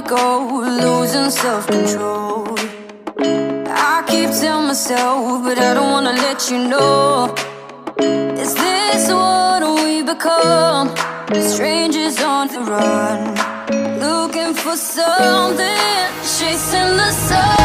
go, losing self-control. I keep telling myself, but I don't wanna let you know. Is this what we become? Strangers on the run, looking for something, chasing the sun.